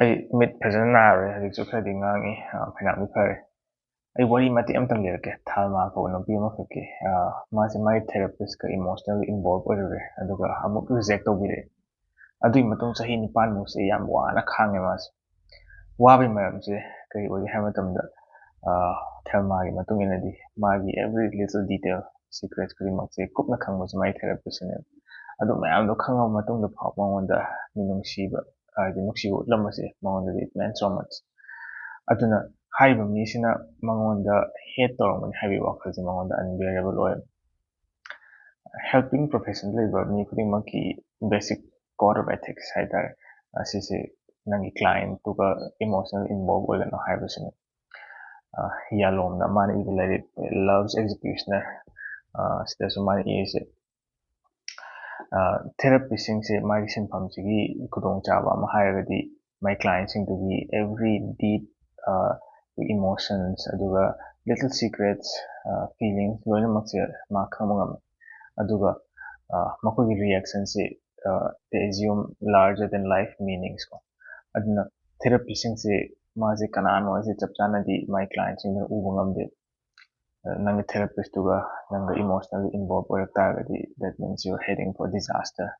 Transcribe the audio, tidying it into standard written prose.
ꯑꯩ ꯃꯤꯠ ꯐꯖꯅ ꯅꯥꯔꯦ ꯍꯧꯖꯤꯛꯁꯨ ꯈꯔꯗꯤ ꯉꯥꯡꯉꯤ ꯐꯅꯌꯥꯝꯗꯤ ꯐꯔꯦ ꯑꯩ ꯋꯥꯔꯤ ꯃꯇꯦꯛ ꯑꯃꯇꯪ ꯂꯤꯔꯛꯀꯦ ꯊꯥꯜꯃꯥ ꯀꯧꯕ ꯅꯨꯄꯤ ꯑꯃꯈꯛꯀꯤ ꯃꯥꯁꯦ ꯃꯥꯒꯤ ꯊꯦꯔꯥꯄꯤꯁꯀ ꯏꯃꯣꯁꯅꯦꯜ ꯏꯟꯚꯣꯜቭ ꯑꯣꯏꯔꯨꯔꯦ ꯑꯗꯨꯒ ꯑꯃꯨꯛ ꯔꯤꯖꯦꯛ ꯇꯧꯕꯤꯔꯛꯑꯦ ꯑꯗꯨꯒꯤ ꯃꯇꯨꯡ ꯆꯍꯤ 9 ꯃꯨꯛꯁꯦ ꯌꯥꯝ ꯋꯥꯅ ꯈꯥꯡꯉꯦ ꯃꯥꯁꯦ ꯋꯥꯕꯒꯤ ꯃꯔꯝꯁꯦ ꯀꯔꯤ ꯑꯣꯏꯒꯦ ꯍꯥꯏꯕ ꯃꯇꯝꯗ ꯊꯦꯜꯃꯥꯒꯤ ꯃꯇꯨꯡ ꯏꯟꯅꯗꯤ ꯃꯥꯒꯤ ꯑꯦꯚ꯭ꯔꯤ ꯂꯤꯇꯜ ꯗꯤꯇꯦꯜ ꯁꯤꯀ꯭ꯔꯦꯠ ꯈꯨꯗꯤꯡꯃꯛꯁꯦ ꯀꯨꯞꯅ ꯈꯪꯕꯁꯦ ꯃꯥꯒꯤ ꯊꯦꯔꯥꯄꯤꯁꯁꯤꯅꯦꯕ ꯑꯗꯨ ꯃꯌꯥꯝꯗꯣ ꯈꯪꯉꯕ ꯃꯇꯨꯡꯗ ꯐꯥꯎ ꯃꯉꯣꯟꯗ ꯃꯤꯅꯨꯡꯁꯤꯕ ꯍꯥꯏꯗꯤ ꯅꯨꯡꯁꯤꯕ ꯎꯠꯂꯝꯕꯁꯦ ꯃꯉꯣꯟꯗꯗꯤ ꯏꯠ ꯃꯦꯟ ꯁꯣ ꯃꯆ ꯑꯗꯨꯅ ꯍꯥꯏꯔꯤꯕ ꯃꯤꯁꯤꯅ ꯃꯉꯣꯟꯗ ꯍꯦꯠ ꯇꯧꯔꯝꯒꯅꯤ ꯍꯥꯏꯕꯒꯤ ꯋꯥꯈꯜꯁꯦ ꯃꯉꯣꯟꯗ ꯑꯟꯕꯤꯌꯔꯦꯕꯜ ꯑꯣꯏ ꯍꯦꯜꯄꯤꯡ ꯄ꯭ꯔꯣꯐꯦꯁꯟ ꯂꯩꯕ ꯃꯤ ꯈꯨꯗꯤꯡꯃꯛꯀꯤ ꯕꯦꯁꯤꯛ ꯀꯣꯗ ꯑꯣꯐ ꯑꯦꯊꯤꯛꯁ ꯍꯥꯏꯇꯥꯔꯦ ꯑꯁꯤꯁꯦ ꯅꯪꯒꯤ ꯀ꯭ꯂꯥꯏꯟꯇꯨꯒ ꯏꯃꯣꯁꯅꯦꯜ ꯏꯟꯚꯣꯜቭ ꯑꯣꯏꯒꯅꯨ ꯍꯥꯏꯕꯁꯤꯅꯤ ꯌꯥꯂꯣꯝꯅ ꯃꯥꯅ ꯏꯕ ꯂꯥꯏꯔꯤꯛ ꯂꯚꯁ ꯑꯦꯛꯖꯤꯀ꯭ꯌꯨꯁꯅꯔ ꯁꯤꯗꯁꯨ ꯃꯥꯅ ꯏꯔꯤꯁꯦ ꯊꯦꯔꯥꯄꯤꯁꯤꯡꯁꯦ ꯃꯥꯒꯤ ꯁꯤꯟꯐꯝꯁꯤꯒꯤ ꯈꯨꯗꯣꯡꯆꯥꯕ ꯑꯃ ꯍꯥꯏꯔꯒꯗꯤ ꯃꯥꯏ ꯀ꯭ꯂꯥꯏꯟꯁꯤꯡꯗꯨꯒꯤ ꯑꯦꯚ꯭ꯔꯤ ꯗꯤꯞ ꯏꯃꯣꯁꯟꯁ ꯑꯗꯨꯒ ꯂꯤꯇꯜ ꯁꯤꯀ꯭ꯔꯦꯠꯁ ꯐꯤꯂꯤꯡꯁ ꯂꯣꯏꯅꯃꯛꯁꯦ ꯃꯥ ꯈꯪꯕ ꯉꯝꯃꯤ ꯑꯗꯨꯒ ꯃꯈꯣꯏꯒꯤ ꯔꯤꯌꯦꯛꯁꯟꯁꯦ ꯗꯦ ꯑꯦꯖ꯭ꯌꯨꯝ ꯂꯥꯔꯖꯔ ꯗꯦꯟ ꯂꯥꯏꯐ ꯃꯤꯅꯤꯡꯁꯀꯣ ꯑꯗꯨꯅ ꯊꯦꯔꯥꯄꯤꯁꯤꯡꯁꯦ ꯃꯥꯁꯦ ꯀꯅꯥꯅꯣ ꯍꯥꯏꯁꯦ ꯆꯞ ꯆꯥꯅꯗꯤ ꯃꯥꯏ ꯀ꯭ꯂꯥꯏꯟꯁꯤꯡꯗꯨꯅ ꯎꯕ ꯉꯝꯗꯦ ꯅꯪꯒꯤ ꯊꯦꯔꯥꯄꯤꯁꯇꯨꯒ ꯅꯪꯒ ꯏꯃꯣꯁꯅꯦꯜꯂꯤ ꯏꯟꯚꯣꯜቭ ꯑꯣꯏꯔꯛ ꯇꯥꯔꯒꯗꯤ that means you are heading for disaster